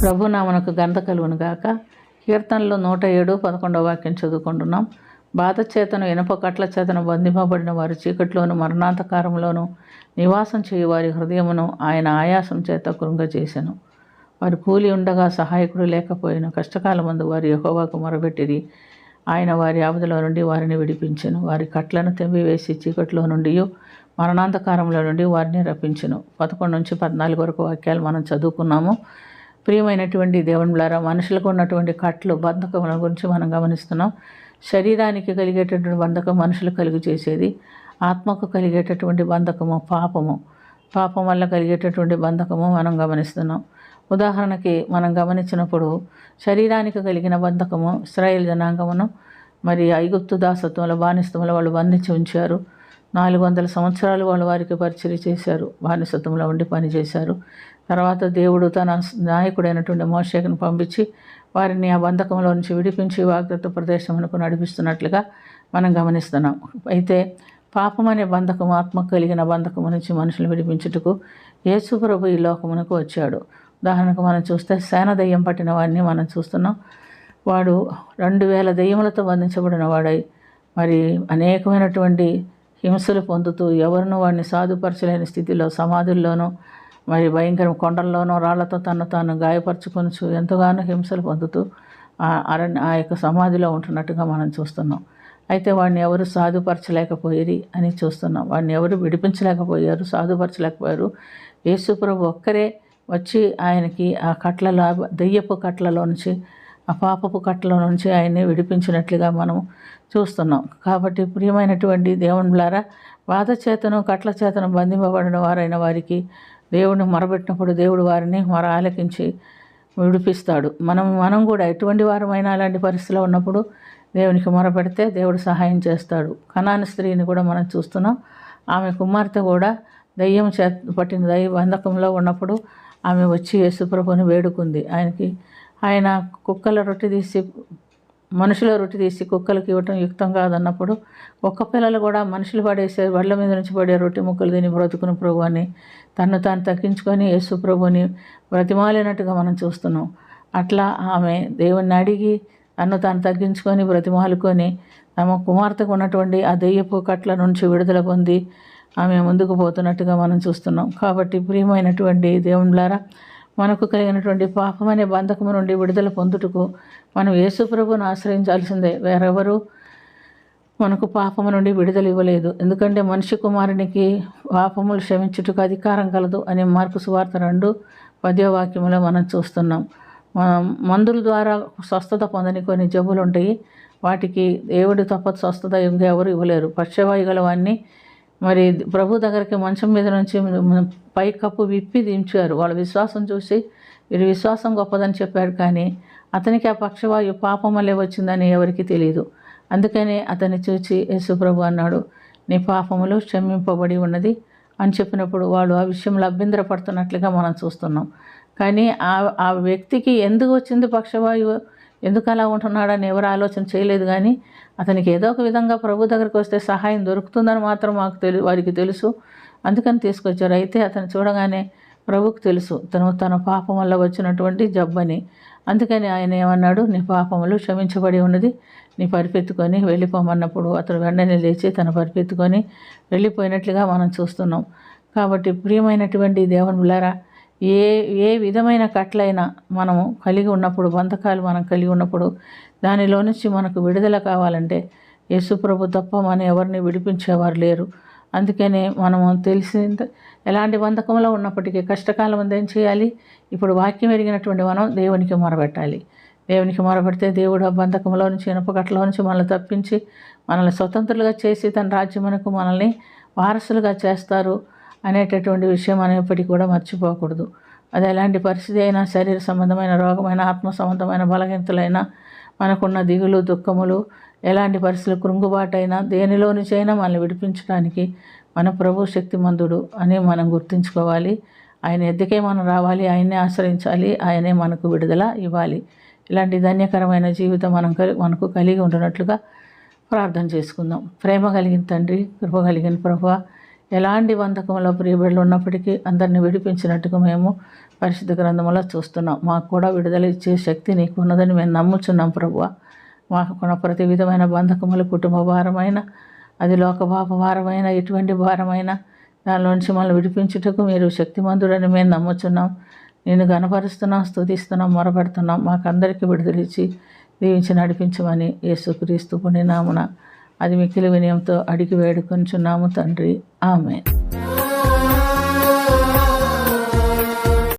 ప్రభునామనకు ఘనత కలుగును గాక. కీర్తనలు 107:11 వాక్యం చదువుకుంటున్నాం. బాధ చేతను ఇనప కట్ల చేతను బంధింపబడిన వారి చీకట్లోను మరణాంతకారంలోను నివాసం చేయు వారి హృదయమును ఆయన ఆయాసం చేత కృంగజేసెను. వారి కూలి ఉండగా సహాయకుడు లేకపోయిన కష్టకాలమందు వారి యెహోవాకు మొరబెట్టిరి. ఆయన వారి ఆపదలో నుండి వారిని విడిపించెను. వారి కట్లను తెంపివేసి చీకట్లో నుండి మరణాంతకారంలో నుండి వారిని రప్పించెను. 11-14 వరకు వాక్యాలు మనం చదువుకున్నాము. ప్రియమైనటువంటి దేవునిలారా, మనుషులకు ఉన్నటువంటి కట్లు బంధకముల గురించి మనం గమనిస్తున్నాం. శరీరానికి కలిగేటటువంటి బంధకం మనుషులు కలుగు చేసేది. ఆత్మకు కలిగేటటువంటి బంధకము పాపం వల్ల కలిగేటటువంటి బంధకము మనం గమనిస్తున్నాం. ఉదాహరణకి మనం గమనించినప్పుడు శరీరానికి కలిగిన బంధకము ఇశ్రాయేలు జనాంగమును మరి ఐగుప్తు దాసత్వంలో బానిసత్వంలో వాళ్ళు బంధించి ఉంచారు. 400 సంవత్సరాలు వాళ్ళు వారికి పరిచర్య చేశారు, బానిసత్వంలో ఉండి పనిచేశారు. తర్వాత దేవుడు తన నాయకుడైనటువంటి మోషేను పంపించి వారిని ఆ బంధకంలో నుంచి విడిపించి వాగ్దత్త ప్రదేశమునకు నడిపిస్తున్నట్లుగా మనం గమనిస్తున్నాం. అయితే పాపం అనే బంధకము, ఆత్మకు కలిగిన బంధకము నుంచి మనుషులు విడిపించుటకు యేసు ప్రభు ఈ లోకమునకు వచ్చాడు. ఉదాహరణకు మనం చూస్తే సేన దయ్యం పట్టిన వాడిని మనం చూస్తున్నాం. వాడు 2000 దయ్యములతో బంధించబడిన వాడై మరి అనేకమైనటువంటి హింసలు పొందుతూ ఎవరినూ వాడిని సాధుపరచలేని స్థితిలో సమాధుల్లోనూ మరి భయంకర కొండల్లోనూ రాళ్లతో తను తాను గాయపరచుకొనుచు ఎంతగానో హింసలు పొందుతూ ఆ యొక్క సమాధిలో ఉంటున్నట్టుగా మనం చూస్తున్నాం. అయితే వాడిని ఎవరు సాధుపరచలేకపోయేది అని చూస్తున్నాం. వాడిని ఎవరు విడిపించలేకపోయారు, సాధుపరచలేకపోయారు. యేసు ప్రభు ఒక్కరే వచ్చి ఆయనకి ఆ కట్లలో, దెయ్యపు కట్లలో నుంచి, ఆ పాపపు కట్ల నుంచి ఆయన్ని విడిపించినట్లుగా మనం చూస్తున్నాం. కాబట్టి ప్రియమైనటువంటి దేవునిలారా, బాధ చేతను కట్ల చేతను బంధింపబడిన వారైన వారికి దేవుడిని మొరబెట్టినప్పుడు దేవుడు వారిని ఆలకించి విడిపిస్తాడు. మనం కూడా ఎటువంటి వారమైనా అలాంటి పరిస్థితిలో ఉన్నప్పుడు దేవునికి మొరపెడితే దేవుడు సహాయం చేస్తాడు. కనాను స్త్రీని కూడా మనం చూస్తున్నాం. ఆమె కుమార్తె కూడా దయ్యం పట్టిన దయ్య బంధకంలో ఉన్నప్పుడు ఆమె వచ్చి యేసుప్రభుని వేడుకుంది. ఆయన కుక్కల రొట్టె తీసి మనుషుల రొట్టె తీసి కుక్కలకి ఇవ్వటం యుక్తం కాదన్నప్పుడు ఒక్క పిల్లలు కూడా మనుషులు పడేసే వాళ్ళ మీద నుంచి పడే రొట్టె ముక్కలు తిని బ్రతుకుని ప్రభు అని తను తాను తగ్గించుకొని యేసు ప్రభుని బ్రతిమాలినట్టుగా మనం చూస్తున్నాం. అట్లా ఆమె దేవుణ్ణి అడిగి తను తాను తగ్గించుకొని బ్రతిమాలుకొని తమ కుమార్తెకు ఉన్నటువంటి ఆ దెయ్యపు కట్ల నుంచి విడుదల పొంది ఆమె ముందుకు పోతున్నట్టుగా మనం చూస్తున్నాం. కాబట్టి ప్రియమైనటువంటి దేవునిలారా, మనకు కలిగినటువంటి పాపం అనే బంధకము నుండి విడుదల పొందుటకు మనం యేసు ప్రభువును ఆశ్రయించాల్సిందే. వేరెవరు మనకు పాపము నుండి విడుదల ఇవ్వలేదు. ఎందుకంటే మనిషి కుమారునికి పాపములు క్షమించుటకు అధికారం కలదు అని మార్కు సువార్త 2:10 వాక్యములో మనం చూస్తున్నాం. మందుల ద్వారా స్వస్థత పొందని కొన్ని జబ్బులు ఉంటాయి. వాటికి దేవుడు తప్ప స్వస్థత ఇంకెవరు ఇవ్వలేరు. పక్షవాయు గలవాన్ని మరి ప్రభు దగ్గరికి మంచం మీద నుంచి పై కప్పు విప్పి దించారు. వాళ్ళ విశ్వాసం చూసి వీరి విశ్వాసం గొప్పదని చెప్పారు. కానీ అతనికి ఆ పక్షవాయు పాపం వల్లే వచ్చిందని ఎవరికి తెలియదు. అందుకనే అతన్ని చూచి యేసు ప్రభు అన్నాడు, నీ పాపములు క్షమింపబడి ఉన్నది అని చెప్పినప్పుడు వాడు ఆ విషయంలో అభ్యంతరపడుతున్నట్లుగా మనం చూస్తున్నాం. కానీ ఆ వ్యక్తికి ఎందుకు వచ్చింది పక్షవాయువు, ఎందుకు అలా ఉంటున్నాడని ఎవరు ఆలోచన చేయలేదు. కానీ అతనికి ఏదో ఒక విధంగా ప్రభు దగ్గరికి వస్తే సహాయం దొరుకుతుందని మాత్రం వారికి తెలుసు. అందుకని తీసుకొచ్చారు. అయితే అతను చూడగానే ప్రభుకు తెలుసు తన పాపం వల్ల వచ్చినటువంటి జబ్బని. అందుకని ఆయన ఏమన్నాడు, నీ పాపములు క్షమించబడి ఉన్నది, నీ పరిపెత్తుకొని వెళ్ళిపోమన్నప్పుడు అతడు వెంటనే లేచి తన పరిపెత్తుకొని వెళ్ళిపోయినట్లుగా మనం చూస్తున్నాం. కాబట్టి ప్రియమైనటువంటి దేవునిలారా, ఏ విధమైన కట్లైనా మనము కలిగి ఉన్నప్పుడు, బంధకాలు మనం కలిగి ఉన్నప్పుడు దానిలో నుంచి మనకు విడుదల కావాలంటే యేసు ప్రభు తప్ప మనం ఎవరిని విడిపించేవారు లేరు. అందుకనే మనము ఎలాంటి బంధకంలో ఉన్నప్పటికీ కష్టకాలం అంతా ఏం చేయాలి, ఇప్పుడు వాక్యం ఎరిగినటువంటి మనం దేవునికి మొరబెట్టాలి. దేవునికి మొరబెడితే దేవుడు ఆ బంధకంలో నుంచి, ఇనుపకట్ల నుంచి మనల్ని తప్పించి మనల్ని స్వతంత్రులుగా చేసి తన రాజ్యమునకు మనల్ని వారసులుగా చేస్తారు అనేటటువంటి విషయం మనం ఎప్పటికీ కూడా మర్చిపోకూడదు. అది ఎలాంటి పరిస్థితి అయినా, శరీర సంబంధమైన రోగమైన, ఆత్మ సంబంధమైన బలహీనతలైనా, మనకున్న దిగులు దుఃఖములు, ఎలాంటి పరిస్థితులు కృంగుబాటైనా దేనిలో నుంచైనా మనల్ని విడిపించడానికి మన ప్రభు శక్తిమంతుడు అని మనం గుర్తుంచుకోవాలి. ఆయన ఎద్దకే మనం రావాలి, ఆయన్నే ఆశ్రయించాలి, ఆయనే మనకు విడుదల ఇవ్వాలి. ఇలాంటి ధన్యకరమైన జీవితం మనకు కలిగి ఉంటున్నట్లుగా ప్రార్థన చేసుకుందాం. ప్రేమ కలిగిన తండ్రి, కృప కలిగిన ప్రభువా, ఎలాంటి బంధకంలో ప్రియబిడ్డలు ఉన్నప్పటికీ అందరినీ విడిపించినట్టుగా మేము పరిశుద్ధ గ్రంథంలో చూస్తున్నాం. మాకు కూడా విడుదల ఇచ్చే శక్తి నీకు ఉన్నదని మేము నమ్ముచున్నాం ప్రభువా. మాకున్న ప్రతి విధమైన బంధకములు, కుటుంబ భారమైన, అది లోకపాప భారమైన, ఎటువంటి భారమైన దానిలోంచి మనల్ని విడిపించుటకు మీరు శక్తిమంతుడని మేము నమ్ముచున్నాం. నేను గణపరుస్తున్నాం, స్తుతిస్తున్నాం, మొరపెడుతున్నాం. మాకందరికీ విడుదలిచ్చి దీవించి నడిపించమని యేసుక్రీస్తు పుణ్యనామమున అది మిక్కిలి వినయంతో అడిగి వేడుకొనుచున్నాము తండ్రి. ఆమేన్.